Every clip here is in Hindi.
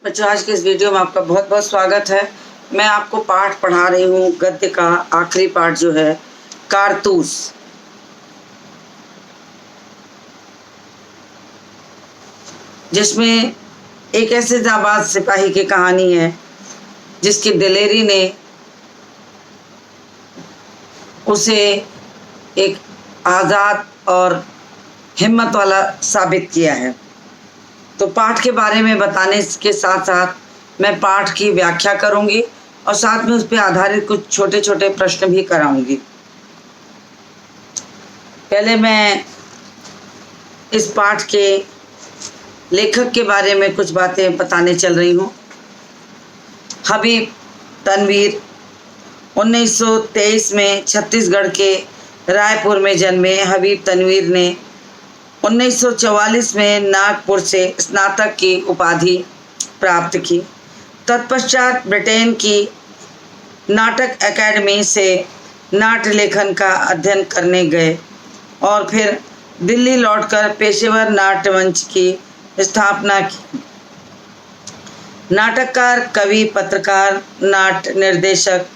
बच्चों, आज के इस वीडियो में आपका बहुत बहुत स्वागत है। मैं आपको पाठ पढ़ा रही हूँ, गद्य का आखिरी पाठ जो है कारतूस। जिसमें एक ऐसे जाबाज सिपाही की कहानी है जिसकी दिलेरी ने उसे एक आज़ाद और हिम्मत वाला साबित किया है। तो पाठ के बारे में बताने के साथ साथ मैं पाठ की व्याख्या करूंगी और साथ में उस पर आधारित कुछ छोटे छोटे प्रश्न भी कराऊंगी। पहले मैं इस पाठ के लेखक के बारे में कुछ बातें बताने चल रही हूँ। हबीब तनवीर 1923 में छत्तीसगढ़ के रायपुर में जन्मे हबीब तनवीर ने 1944 में नागपुर से स्नातक की उपाधि प्राप्त की। तत्पश्चात ब्रिटेन की नाटक एकेडमी से नाट्य लेखन का अध्ययन करने गए और फिर दिल्ली लौटकर पेशेवर नाट्य मंच की स्थापना की। नाटककार, कवि, पत्रकार, नाट्य निर्देशक,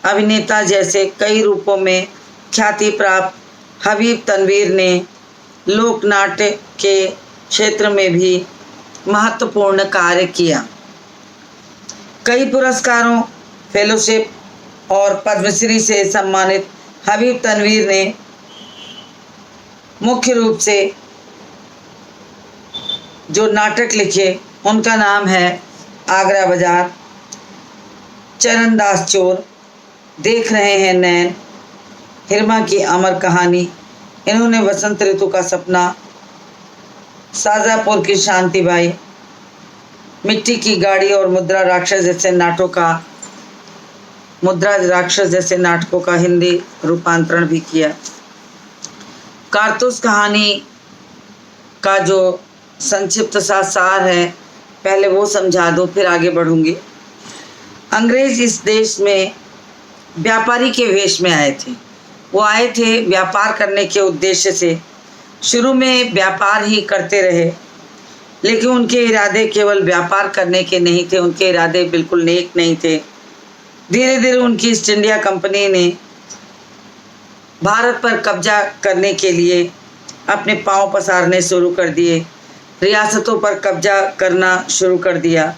अभिनेता जैसे कई रूपों में ख्याति प्राप्त हबीब तनवीर ने लोक नाट्य के क्षेत्र में भी महत्वपूर्ण कार्य किया। कई पुरस्कारों, फेलोशिप और पद्मश्री से सम्मानित हबीब तनवीर ने मुख्य रूप से जो नाटक लिखे उनका नाम है आगरा बाजार, चरणदास चोर, देख रहे हैं नैन, हिरमा की अमर कहानी, इन्होंने वसंत ऋतु का सपना, शाजापुर की शांतिबाई, मिट्टी की गाड़ी और मुद्रा राक्षस जैसे नाटकों का हिंदी रूपांतरण भी किया। कारतूस कहानी का जो संक्षिप्त सा सार है, पहले वो समझा दो, फिर आगे बढ़ूंगी। अंग्रेज इस देश में व्यापारी के वेश में आए थे। वो आए थे व्यापार करने के उद्देश्य से। शुरू में व्यापार ही करते रहे, लेकिन उनके इरादे केवल व्यापार करने के नहीं थे, उनके इरादे बिल्कुल नेक नहीं थे। धीरे धीरे उनकी ईस्ट इंडिया कंपनी ने भारत पर कब्जा करने के लिए अपने पांव पसारने शुरू कर दिए, रियासतों पर कब्जा करना शुरू कर दिया।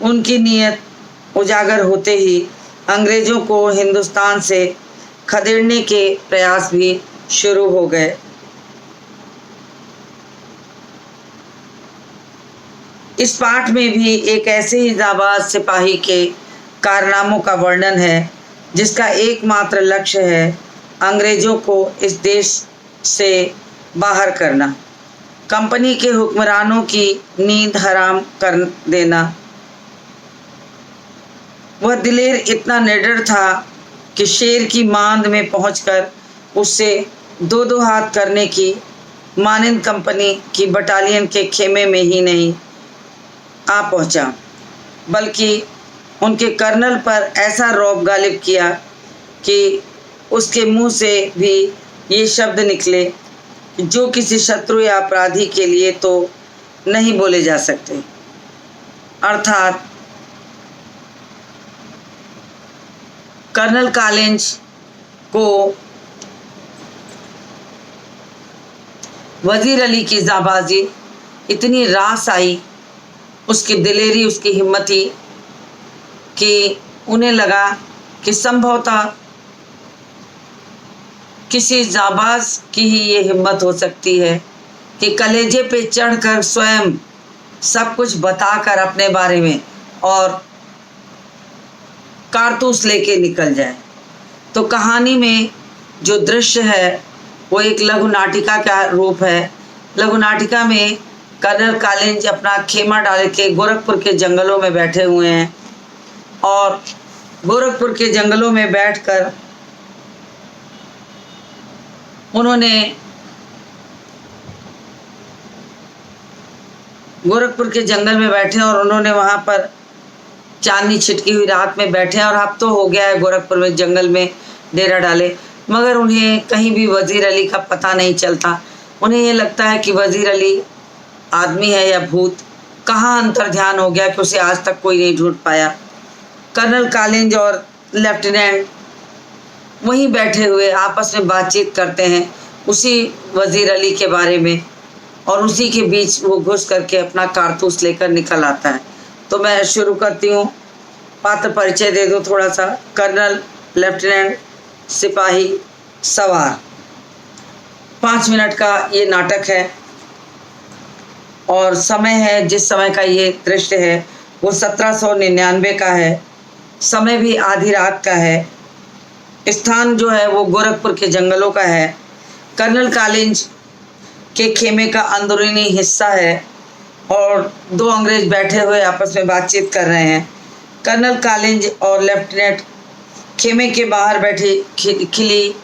उनकी नीयत उजागर होते ही अंग्रेज़ों को हिंदुस्तान से खदेड़ने के प्रयास भी शुरू हो गए। इस पाठ में भी एक ऐसे ही जाबाज सिपाही के कारनामों का वर्णन है जिसका एकमात्र लक्ष्य है अंग्रेजों को इस देश से बाहर करना, कंपनी के हुक्मरानों की नींद हराम कर देना। वह दिलेर इतना निडर था कि शेर की मांद में पहुंचकर उससे दो दो हाथ करने की मानिंद कंपनी की बटालियन के खेमे में ही नहीं आ पहुंचा, बल्कि उनके कर्नल पर ऐसा रौब गालिब किया कि उसके मुंह से भी ये शब्द निकले जो किसी शत्रु या अपराधी के लिए तो नहीं बोले जा सकते। अर्थात कर्नल कॉलिंज को वजीर अली की जाबाजी इतनी रास आई, उसकी दिलेरी, उसकी हिम्मत ही, कि उन्हें लगा कि संभवतः किसी जाबाज की ही ये हिम्मत हो सकती है कि कलेजे पे चढ़कर स्वयं सब कुछ बताकर अपने बारे में और कारतूस लेके निकल जाए। तो कहानी में जो दृश्य है वो एक लघु नाटिका का रूप है। लघु नाटिका में कर्नल कॉलिंज अपना खेमा डाल के गोरखपुर के जंगलों में बैठे हुए हैं और गोरखपुर के जंगलों में बैठकर उन्होंने गोरखपुर के जंगल में बैठे और उन्होंने वहाँ पर चांदनी छिटकी हुई रात में बैठे और अब तो हो गया है गोरखपुर में जंगल में डेरा डाले, मगर उन्हें कहीं भी वजीर अली का पता नहीं चलता। उन्हें ये लगता है कि वजीर अली आदमी है या भूत, कहाँ अंतर्ध्यान हो गया कि उसे आज तक कोई नहीं ढूंढ पाया। कर्नल कॉलिंज और लेफ्टिनेंट वहीं बैठे हुए आपस में बातचीत करते हैं उसी वजीर अली के बारे में, और उसी के बीच वो घुस करके अपना कारतूस लेकर निकल आता है। तो मैं शुरू करती हूँ, पात्र परिचय दे दो थोड़ा सा। कर्नल, लेफ्टिनेंट, सिपाही, सवार। 5 मिनट का ये नाटक है और समय है, जिस समय का ये दृश्य है वो 1799 का है। समय भी आधी रात का है। स्थान जो है वो गोरखपुर के जंगलों का है। कर्नल कॉलिंज के खेमे का अंदरूनी हिस्सा है और 2 अंग्रेज बैठे हुए आपस में बातचीत कर रहे हैं। कर्नल कॉलिंज और लेफ्टिनेंट खेमे के बाहर बैठी खिली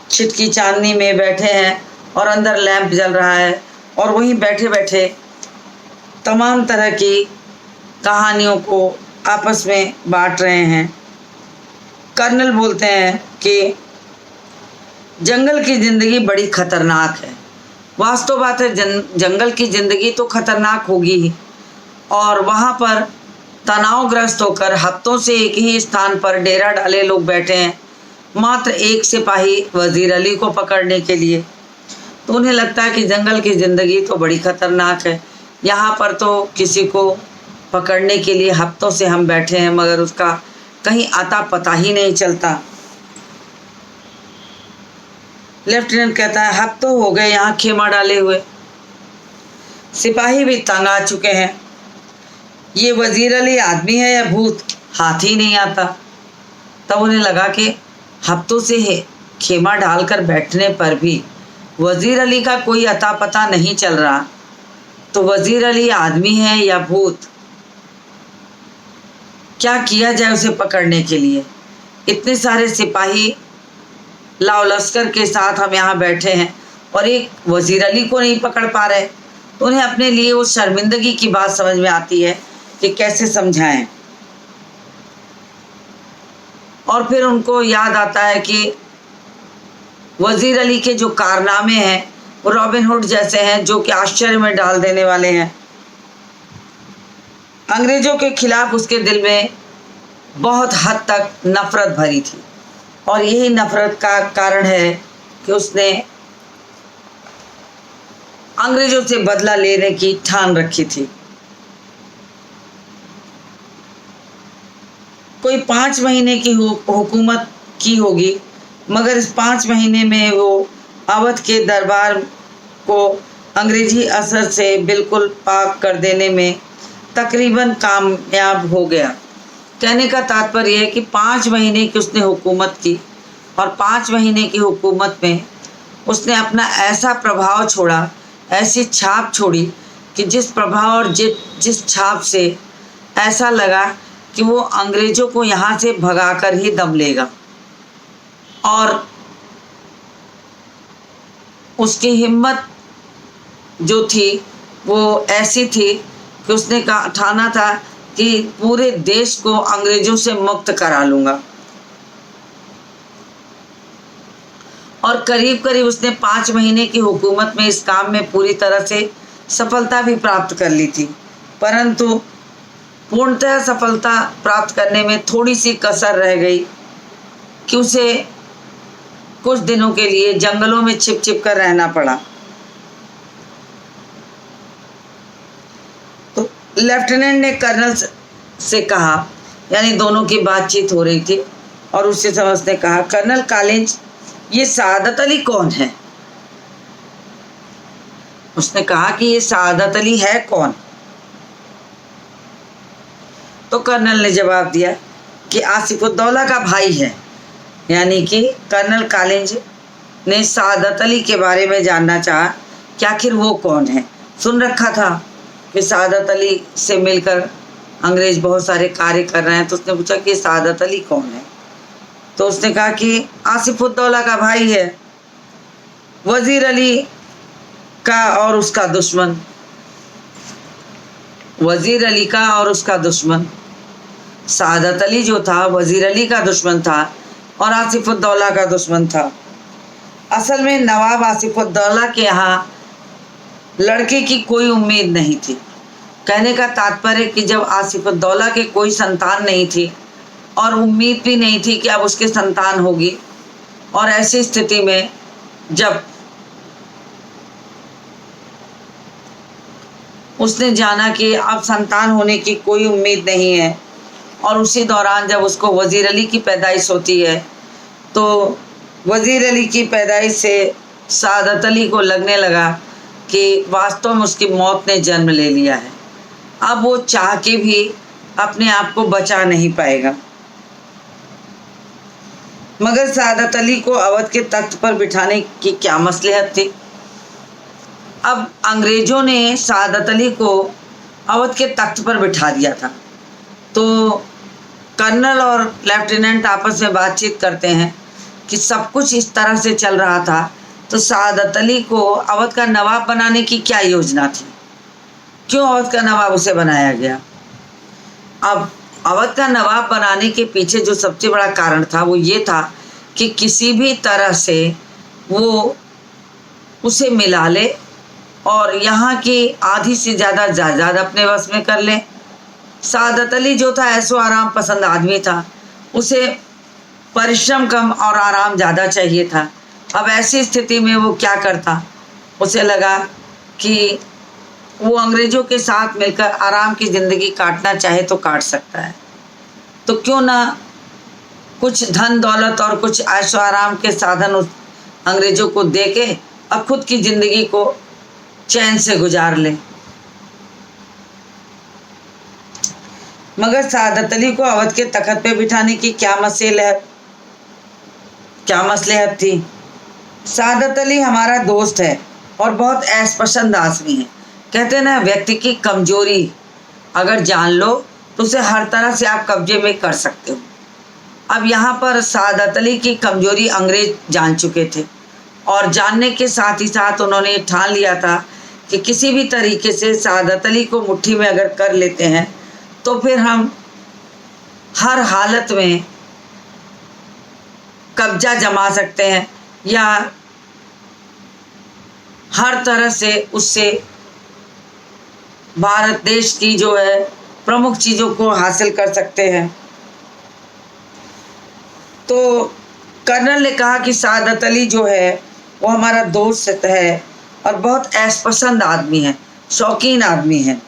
छिटकी चांदनी में बैठे हैं और अंदर लैंप जल रहा है, और वहीं बैठे बैठे तमाम तरह की कहानियों को आपस में बांट रहे हैं। कर्नल बोलते हैं कि जंगल की ज़िंदगी बड़ी खतरनाक है। वास्तव बात है, जंगल की ज़िंदगी तो खतरनाक होगी ही, और वहाँ पर तनावग्रस्त होकर हफ्तों से एक ही स्थान पर डेरा डाले लोग बैठे हैं, मात्र एक सिपाही वजीर अली को पकड़ने के लिए। तो उन्हें लगता है कि जंगल की ज़िंदगी तो बड़ी खतरनाक है, यहाँ पर तो किसी को पकड़ने के लिए हफ्तों से हम बैठे हैं मगर उसका कहीं आता पता ही नहीं चलता। लेफ्टिनेंट कहता है, हफ्तों हो गए यहाँ खेमा डाले हुए। सिपाही भी तंग आ चुके हैं। ये वजीर अली आदमी है या भूत, हाथ ही नहीं आता। तब उन्हें लगा कि हफ्तों से है खेमा डालकर बैठने पर भी वजीर अली का कोई अता पता नहीं चल रहा, तो वजीर अली आदमी है या भूत? क्या किया जाए उसे पकड़ने के लिए? इतने सारे सिपाही लाव लश्कर के साथ हम यहाँ बैठे हैं और एक वजीर अली को नहीं पकड़ पा रहे। तो उन्हें अपने लिए उस शर्मिंदगी की बात समझ में आती है कि कैसे समझाएं। और फिर उनको याद आता है कि वजीर अली के जो कारनामे हैं वो रॉबिन हुड जैसे हैं, जो कि आश्चर्य में डाल देने वाले हैं। अंग्रेजों के खिलाफ उसके दिल में बहुत हद तक नफरत भरी थी, और यही नफरत का कारण है कि उसने अंग्रेजों से बदला लेने की ठान रखी थी। कोई 5 महीने की हुकूमत की होगी, मगर इस 5 महीने में वो अवध के दरबार को अंग्रेजी असर से बिल्कुल पाक कर देने में तकरीबन कामयाब हो गया। कहने का तात्पर्य है कि 5 महीने की उसने हुकूमत की, और 5 महीने की हुकूमत में उसने अपना ऐसा प्रभाव छोड़ा, ऐसी छाप छोड़ी कि जिस प्रभाव और जिस छाप से ऐसा लगा कि वो अंग्रेज़ों को यहाँ से भगाकर ही दम लेगा। और उसकी हिम्मत जो थी वो ऐसी थी कि उसने ठाना था कि पूरे देश को अंग्रेज़ों से मुक्त करा लूँगा। और करीब करीब उसने 5 महीने की हुकूमत में इस काम में पूरी तरह से सफलता भी प्राप्त कर ली थी, परंतु पूर्णतः सफलता प्राप्त करने में थोड़ी सी कसर रह गई कि उसे कुछ दिनों के लिए जंगलों में छिप छिप कर रहना पड़ा। तो लेफ्टिनेंट ने कर्नल से कहा, यानी दोनों की बातचीत हो रही थी, और उससे समझने कहा, कर्नल कॉलिंज, ये सादत अली कौन है? उसने कहा कि ये सादत अली है कौन? तो कर्नल ने जवाब दिया कि आसिफुद्दौला का भाई है। यानी कि कर्नल कॉलिंज ने सादत अली के बारे में जानना चाहा कि आखिर वो कौन है। सुन रखा था कि सादत अली से मिलकर अंग्रेज बहुत सारे कार्य कर रहे हैं, तो उसने पूछा कि सादत अली कौन है? तो उसने कहा कि आसिफुद्दौला का भाई है, वजीर अली का और उसका दुश्मन, वजीर अली का और उसका दुश्मन। सादत अली जो था वजीर अली का दुश्मन था और आसिफुद्दौला का दुश्मन था। असल में नवाब आसिफुद्दौला के यहाँ लड़के की कोई उम्मीद नहीं थी। कहने का तात्पर्य कि जब आसिफुद्दौला के कोई संतान नहीं थी और उम्मीद भी नहीं थी कि अब उसके संतान होगी, और ऐसी स्थिति में जब उसने जाना कि अब संतान होने की कोई उम्मीद नहीं है, और उसी दौरान जब उसको वज़ीर अली की पैदाइश होती है, तो वज़ीर अली की पैदाइश से सादत अली को लगने लगा कि वास्तव में उसकी मौत ने जन्म ले लिया है। अब वो चाह के भी अपने आप को बचा नहीं पाएगा। मगर सादत अली को अवध के तख्त पर बिठाने की क्या मसलहत थी। अब अंग्रेज़ों ने सादत अली को अवध के तख्त पर बिठा दिया था, तो कर्नल और लेफ्टिनेंट आपस में बातचीत करते हैं कि सब कुछ इस तरह से चल रहा था, तो सादत अली को अवध का नवाब बनाने की क्या योजना थी, क्यों अवध का नवाब उसे बनाया गया। अब अवध का नवाब बनाने के पीछे जो सबसे बड़ा कारण था वो ये था कि किसी भी तरह से वो उसे मिला ले और यहाँ की आधी से ज़्यादा जायदाद अपने वश में कर ले। सादत अली जो था ऐसो आराम पसंद आदमी था, उसे परिश्रम कम और आराम ज़्यादा चाहिए था। अब ऐसी स्थिति में वो क्या करता, उसे लगा कि वो अंग्रेज़ों के साथ मिलकर आराम की ज़िंदगी काटना चाहे तो काट सकता है, तो क्यों ना कुछ धन दौलत और कुछ ऐशो आराम के साधन उस अंग्रेज़ों को दे के अब खुद की ज़िंदगी को चैन से गुजार ले। मगर सादत अली को अवध के तख्त पे बिठाने की क्या मसलहत थी। सादत अली हमारा दोस्त है और बहुत ऐश पसंद आदमी है। कहते ना, व्यक्ति की कमजोरी अगर जान लो तो उसे हर तरह से आप कब्जे में कर सकते हो। अब यहाँ पर सादत अली की कमजोरी अंग्रेज जान चुके थे, और जानने के साथ ही साथ उन्होंने ठान लिया था कि किसी भी तरीके से सादत अली को मुट्ठी में अगर कर लेते हैं तो फिर हम हर हालत में कब्जा जमा सकते हैं या हर तरह से उससे भारत देश की जो है प्रमुख चीज़ों को हासिल कर सकते हैं। तो कर्नल ने कहा कि सादत अली जो है वो हमारा दोस्त है और बहुत ऐश पसंद आदमी है, शौकीन आदमी है,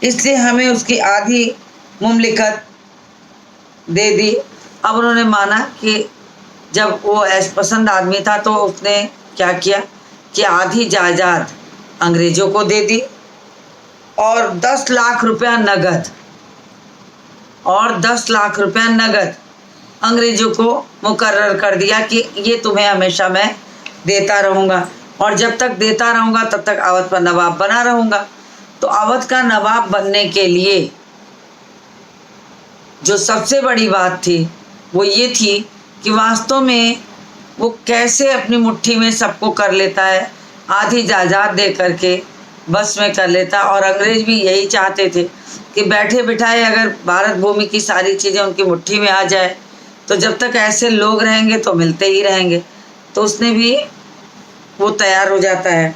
इसलिए हमें उसकी आधी मुमलिकत दे दी। अब उन्होंने माना कि जब वो ऐश पसंद आदमी था तो उसने क्या किया कि आधी जायदाद अंग्रेज़ों को दे दी और 10 लाख रुपया नगद अंग्रेज़ों को मुकर्रर कर दिया कि ये तुम्हें हमेशा मैं देता रहूँगा, और जब तक देता रहूँगा तब तक अवध का नवाब बना रहूँगा। तो अवध का नवाब बनने के लिए जो सबसे बड़ी बात थी वो ये थी कि वास्तव में वो कैसे अपनी मुट्ठी में सबको कर लेता है, आधी जायदाद दे करके बस में कर लेता। और अंग्रेज़ भी यही चाहते थे कि बैठे बिठाए अगर भारत भूमि की सारी चीज़ें उनकी मुट्ठी में आ जाए तो जब तक ऐसे लोग रहेंगे तो मिलते ही रहेंगे। तो उसने भी वो तैयार हो जाता है।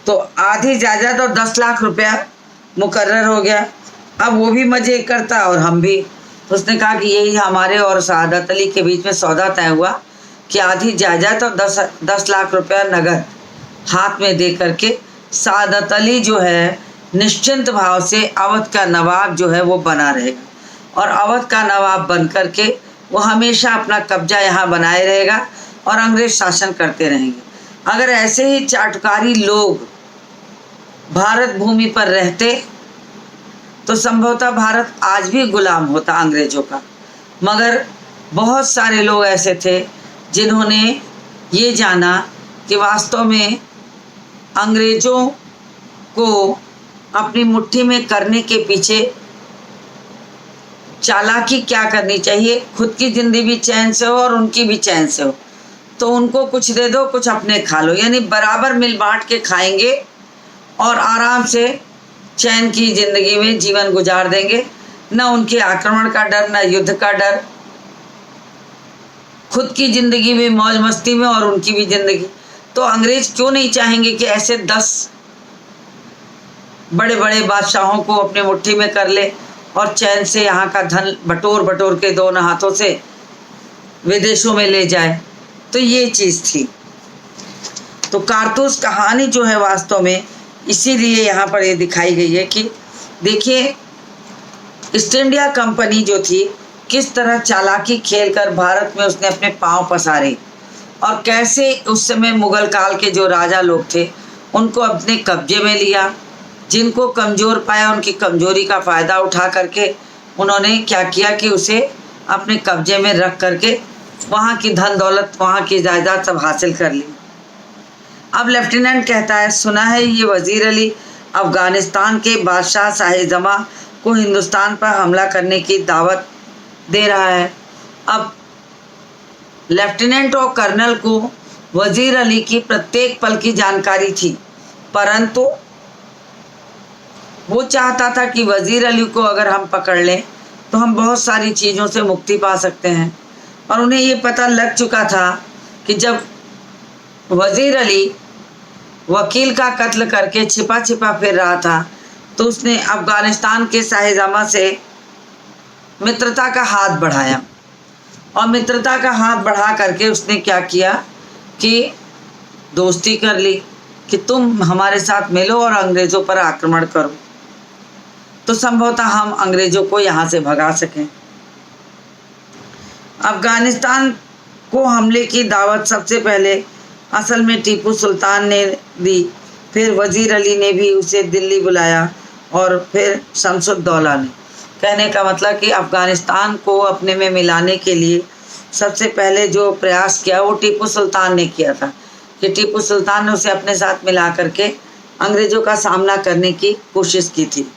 तो आधी जायदाद और 10 लाख रुपया मुकर्रर हो गया। अब वो भी मज़े करता और हम भी। तो उसने कहा कि यही हमारे और सादत अली के बीच में सौदा तय हुआ कि आधी जायदाद और 10 लाख रुपया नगद हाथ में दे करके सादत अली जो है निश्चिंत भाव से अवध का नवाब जो है वो बना रहेगा, और अवध का नवाब बन करके वो हमेशा अपना कब्जा यहाँ बनाए रहेगा और अंग्रेज शासन करते रहेंगे। अगर ऐसे ही चाटुकारी लोग भारत भूमि पर रहते तो संभवतः भारत आज भी गुलाम होता अंग्रेज़ों का। मगर बहुत सारे लोग ऐसे थे जिन्होंने ये जाना कि वास्तव में अंग्रेज़ों को अपनी मुट्ठी में करने के पीछे चालाकी क्या करनी चाहिए, खुद की ज़िंदगी भी चैन से हो और उनकी भी चैन से हो। तो उनको कुछ दे दो, कुछ अपने खा लो, यानी बराबर मिल बांट के खाएंगे और आराम से चैन की ज़िंदगी में जीवन गुजार देंगे। न उनके आक्रमण का डर, न युद्ध का डर, खुद की ज़िंदगी में मौज मस्ती में और उनकी भी ज़िंदगी। तो अंग्रेज़ क्यों नहीं चाहेंगे कि ऐसे 10 बड़े बड़े बादशाहों को अपनी मुट्ठी में कर ले और चैन से यहाँ का धन बटोर बटोर के दोनों हाथों से विदेशों में ले जाए। तो ये चीज़ थी। तो कारतूस कहानी जो है वास्तव में इसीलिए यहाँ पर ये दिखाई गई है कि देखिए ईस्ट इंडिया कंपनी जो थी किस तरह चालाकी खेलकर भारत में उसने अपने पांव पसारे और कैसे उस समय मुगल काल के जो राजा लोग थे उनको अपने कब्जे में लिया। जिनको कमज़ोर पाया उनकी कमज़ोरी का फ़ायदा उठा करके उन्होंने क्या किया कि उसे अपने कब्जे में रख करके वहाँ की धन दौलत, वहाँ की जायदाद सब हासिल कर ली। अब लेफ्टिनेंट कहता है, सुना है ये वज़ीर अली अफ़गानिस्तान के बादशाह शाह-ए-जमा को हिंदुस्तान पर हमला करने की दावत दे रहा है। अब लेफ्टिनेंट और कर्नल को वज़ीर अली की प्रत्येक पल की जानकारी थी, परंतु वो चाहता था कि वज़ीर अली को अगर हम पकड़ लें तो हम बहुत सारी चीज़ों से मुक्ति पा सकते हैं। और उन्हें ये पता लग चुका था कि जब वज़ीर अली वकील का कत्ल करके छिपा छिपा फिर रहा था तो उसने अफ़गानिस्तान के शाह-ए-जमा से मित्रता का हाथ बढ़ाया और मित्रता का हाथ बढ़ा करके उसने क्या किया कि दोस्ती कर ली कि तुम हमारे साथ मिलो और अंग्रेज़ों पर आक्रमण करो तो संभवतः हम अंग्रेज़ों को यहाँ से भगा सकें। अफ़गानिस्तान को हमले की दावत सबसे पहले असल में टीपू सुल्तान ने दी, फिर वज़ीर अली ने भी उसे दिल्ली बुलाया और फिर शमसुद्दौला ने। कहने का मतलब कि अफ़गानिस्तान को अपने में मिलाने के लिए सबसे पहले जो प्रयास किया वो टीपू सुल्तान ने किया था कि टीपू सुल्तान ने उसे अपने साथ मिला करके अंग्रेज़ों का सामना करने की कोशिश की थी।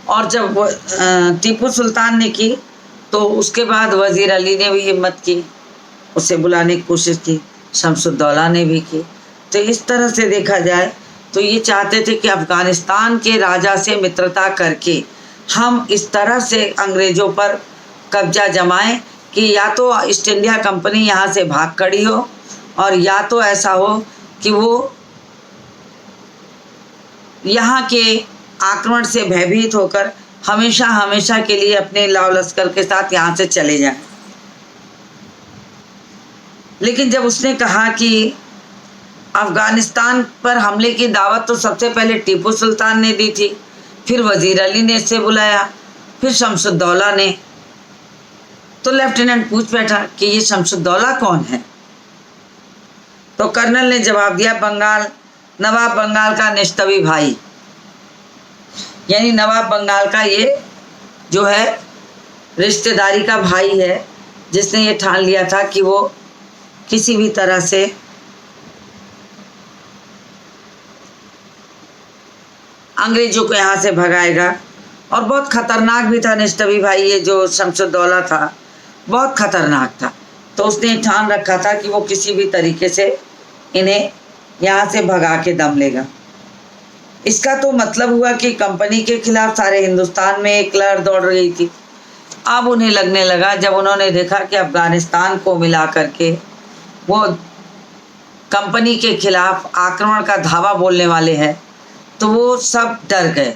और जब टीपू सुल्तान ने की तो उसके बाद वज़ीर अली ने भी हिम्मत की, उसे बुलाने की कोशिश की, शमसुद्दौला ने भी की। तो इस तरह से देखा जाए तो ये चाहते थे कि अफ़गानिस्तान के राजा से मित्रता करके हम इस तरह से अंग्रेज़ों पर कब्जा जमाएं कि या तो ईस्ट इंडिया कंपनी यहाँ से भाग खड़ी हो और या तो ऐसा हो कि वो यहाँ के आक्रमण से भयभीत होकर हमेशा हमेशा के लिए अपने लाव लश्कर के साथ यहाँ से चले जाएं। लेकिन जब उसने कहा कि अफ़गानिस्तान पर हमले की दावत तो सबसे पहले टीपू सुल्तान ने दी थी, फिर वज़ीर अली ने इसे बुलाया, फिर शमसुद्दौला ने, तो लेफ्टिनेंट पूछ बैठा कि ये शमसुद्दौला कौन है। तो कर्नल ने जवाब दिया, नवाब बंगाल का निश्तवी भाई, यानी नवाब बंगाल का ये जो है रिश्तेदारी का भाई है जिसने ये ठान लिया था कि वो किसी भी तरह से अंग्रेज़ों को यहाँ से भगाएगा। और बहुत ख़तरनाक भी था निश्तवी भाई, ये जो शमसुद्दौला था बहुत ख़तरनाक था। तो उसने ठान रखा था कि वो किसी भी तरीके से इन्हें यहाँ से भगा के दम लेगा। इसका तो मतलब हुआ कि कंपनी के खिलाफ सारे हिंदुस्तान में एक लहर दौड़ रही थी। अब उन्हें लगने लगा, जब उन्होंने देखा कि अफ़गानिस्तान को मिला करके वो कंपनी के खिलाफ आक्रमण का धावा बोलने वाले हैं, तो वो सब डर गए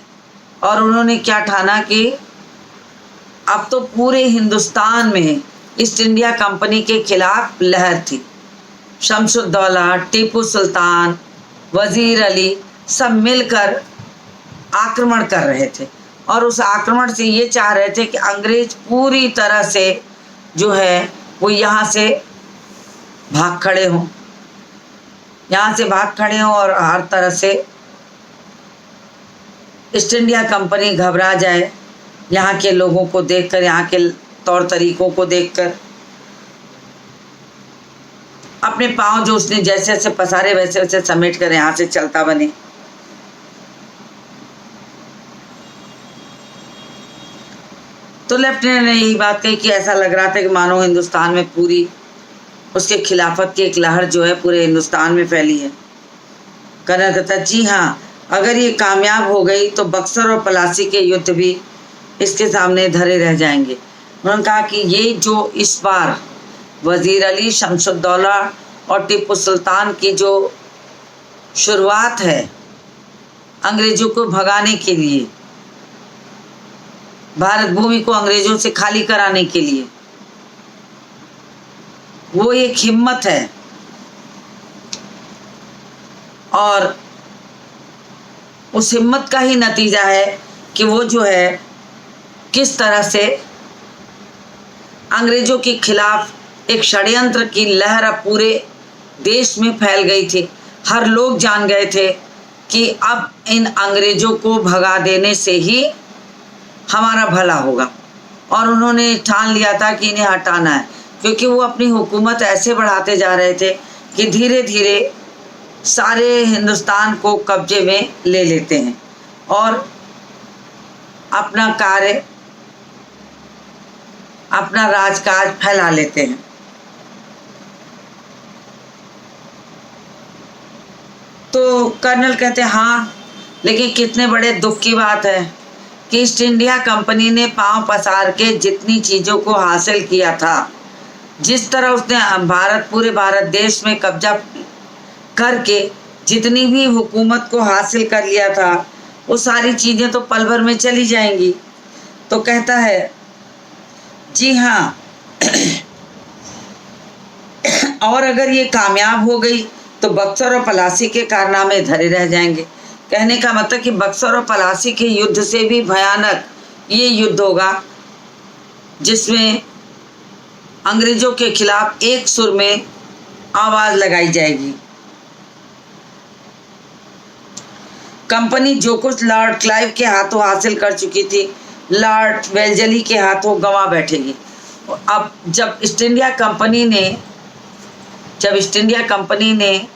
और उन्होंने क्या ठाना कि अब तो पूरे हिंदुस्तान में ईस्ट इंडिया कंपनी के खिलाफ लहर थी। शमसुद्दौला, टीपू सुल्तान, वज़ीर अली सब मिलकर आक्रमण कर रहे थे और उस आक्रमण से ये चाह रहे थे कि अंग्रेज़ पूरी तरह से जो है वो यहाँ से भाग खड़े हों, और हर तरह से ईस्ट इंडिया कंपनी घबरा जाए यहाँ के लोगों को देखकर, यहाँ के तौर तरीकों को देखकर। अपने पांव जो उसने जैसे जैसे पसारे वैसे वैसे समेट कर यहाँ से चलता बने। तो लेफ्टिनेंट ने यही बात कही कि ऐसा लग रहा था कि मानो हिंदुस्तान में पूरी उसके खिलाफत की एक लहर जो है पूरे हिंदुस्तान में फैली है। कर्नल कहता, जी हाँ, अगर ये कामयाब हो गई तो बक्सर और पलासी के युद्ध भी इसके सामने धरे रह जाएंगे। उन्होंने कहा कि ये जो इस बार वज़ीर अली, शमसुद्दौला और टीपू सुल्तान की जो शुरुआत है अंग्रेजों को भगाने के लिए, भारत भूमि को अंग्रेजों से खाली कराने के लिए। वो एक हिम्मत है और उस हिम्मत का ही नतीजा है कि वो जो है किस तरह से अंग्रेजों के खिलाफ एक षड्यंत्र की लहर अब पूरे देश में फैल गई थी। हर लोग जान गए थे कि अब इन अंग्रेजों को भगा देने से ही हमारा भला होगा, और उन्होंने ठान लिया था कि इन्हें हटाना है, क्योंकि वो अपनी हुकूमत ऐसे बढ़ाते जा रहे थे कि धीरे धीरे सारे हिंदुस्तान को कब्जे में ले लेते हैं और अपना कार्य, अपना राजकाज फैला लेते हैं। तो कर्नल कहते हैं हाँ, लेकिन कितने बड़े दुख की बात है कि ईस्ट इंडिया कंपनी ने पांव पसार के जितनी चीज़ों को हासिल किया था, जिस तरह उसने पूरे भारत देश में कब्जा करके जितनी भी हुकूमत को हासिल कर लिया था, वो सारी चीज़ें तो पल भर में चली जाएंगी। तो कहता है जी हाँ, और अगर ये कामयाब हो गई तो बक्सर और पलासी के कारनामे धरे रह जाएंगे। कहने का मतलब कि बक्सर और पलासी के युद्ध से भी भयानक ये युद्ध होगा, जिसमें अंग्रेजों के खिलाफ एक सुर में आवाज़ लगाई जाएगी। कंपनी जो कुछ लॉर्ड क्लाइव के हाथों हासिल कर चुकी थी, लॉर्ड वेल्जली के हाथों गंवा बैठेगी। अब जब ईस्ट इंडिया कंपनी ने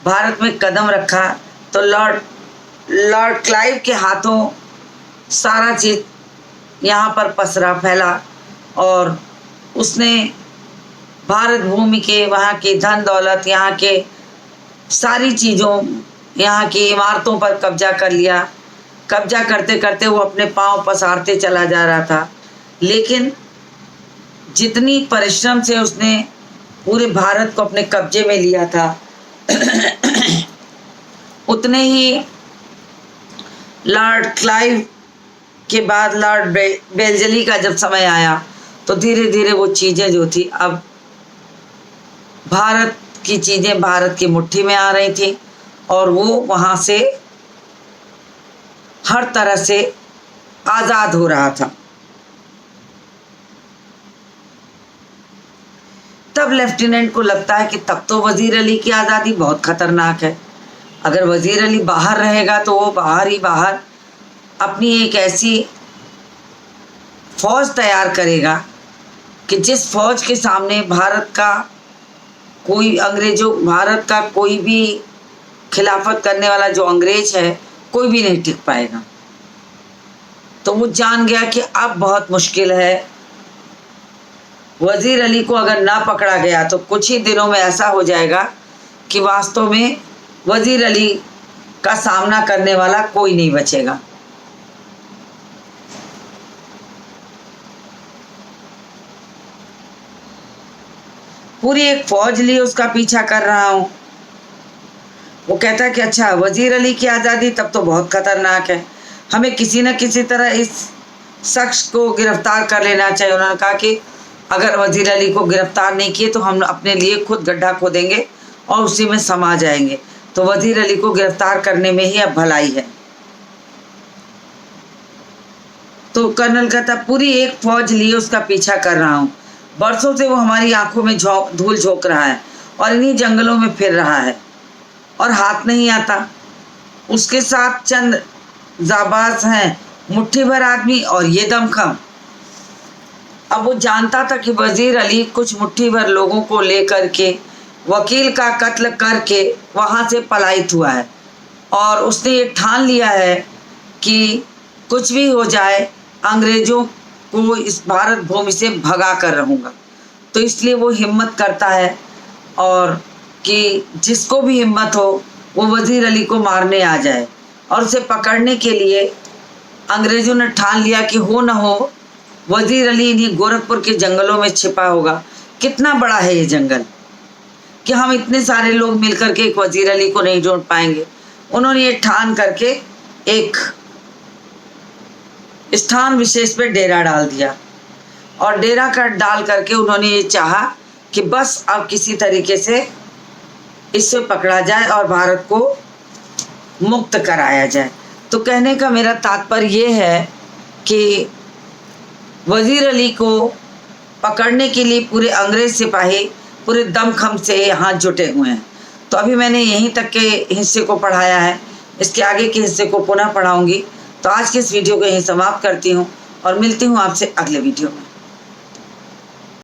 भारत में कदम रखा तो लॉर्ड क्लाइव के हाथों सारा चीज़ यहाँ पर पसरा फैला, और उसने भारत भूमि के, वहाँ की धन दौलत, यहाँ के सारी चीज़ों, यहाँ की इमारतों पर कब्जा कर लिया। कब्जा करते करते वो अपने पांव पसारते चला जा रहा था, लेकिन जितनी परिश्रम से उसने पूरे भारत को अपने कब्जे में लिया था उतने ही लॉर्ड क्लाइव के बाद लॉर्ड वेल्जली का जब समय आया तो धीरे धीरे वो चीज़ें जो थी, अब भारत की चीज़ें भारत की मुट्ठी में आ रही थी और वो वहाँ से हर तरह से आज़ाद हो रहा था। तब लेफ्टिनेंट को लगता है कि तब तो वज़ीर अली की आज़ादी बहुत ख़तरनाक है। अगर वज़ीर अली बाहर रहेगा तो वो बाहर अपनी एक ऐसी फ़ौज तैयार करेगा कि जिस फ़ौज के सामने भारत का कोई भी खिलाफत करने वाला जो अंग्रेज है, कोई भी नहीं टिक पाएगा। तो वो जान गया कि अब बहुत मुश्किल है। वज़ीर अली को अगर ना पकड़ा गया तो कुछ ही दिनों में ऐसा हो जाएगा कि वास्तव में वज़ीर अली का सामना करने वाला कोई नहीं बचेगा। पूरी एक फौज लिए उसका पीछा कर रहा हूँ। वो कहता है कि अच्छा, वज़ीर अली की आज़ादी तब तो बहुत ख़तरनाक है, हमें किसी न किसी तरह इस शख्स को गिरफ्तार कर लेना चाहिए। उन्होंने कहा कि अगर वज़ीर अली को गिरफ्तार नहीं किए तो हम अपने लिए खुद गड्ढा खोदेंगे और उसी में समा जाएंगे। तो वज़ीर अली को गिरफ्तार करने में ही अब भलाई है। तो कर्नल कहता, पूरी एक फौज लिए उसका पीछा कर रहा हूँ, बरसों से वो हमारी आंखों में धूल झोंक रहा है और इन्हीं जंगलों में फिर रहा है और हाथ नहीं आता। उसके साथ चंद जाबाज हैं, मुट्ठी भर आदमी और ये दमखम। अब वो जानता था कि वज़ीर अली कुछ मुट्ठी भर लोगों को लेकर के वकील का कत्ल करके वहाँ से पलायित हुआ है, और उसने ये ठान लिया है कि कुछ भी हो जाए अंग्रेज़ों को इस भारत भूमि से भगा कर रहूँगा। तो इसलिए वो हिम्मत करता है, और कि जिसको भी हिम्मत हो वो वज़ीर अली को मारने आ जाए। और उसे पकड़ने के लिए अंग्रेज़ों ने ठान लिया कि हो न हो वज़ीर अली इन्हीं गोरखपुर के जंगलों में छिपा होगा। कितना बड़ा है ये जंगल, कि हम इतने सारे लोग मिलकर के एक वजीर अली को नहीं ढूंढ पाएंगे। उन्होंने ये ठान करके एक स्थान विशेष पे डेरा डाल दिया और डेरा कर डाल करके उन्होंने ये चाहा कि बस अब किसी तरीके से इससे पकड़ा जाए और भारत को मुक्त कराया जाए। तो कहने का मेरा तात्पर्य ये है कि वजीर अली को पकड़ने के लिए पूरे अंग्रेज सिपाही पूरे दमखम से हाथ जुटे हुए हैं। तो अभी मैंने यहीं तक के हिस्से को पढ़ाया है, इसके आगे के हिस्से को पुनः पढ़ाऊंगी। तो आज के इस वीडियो को यहीं समाप्त करती हूँ और मिलती हूँ आपसे अगले वीडियो में।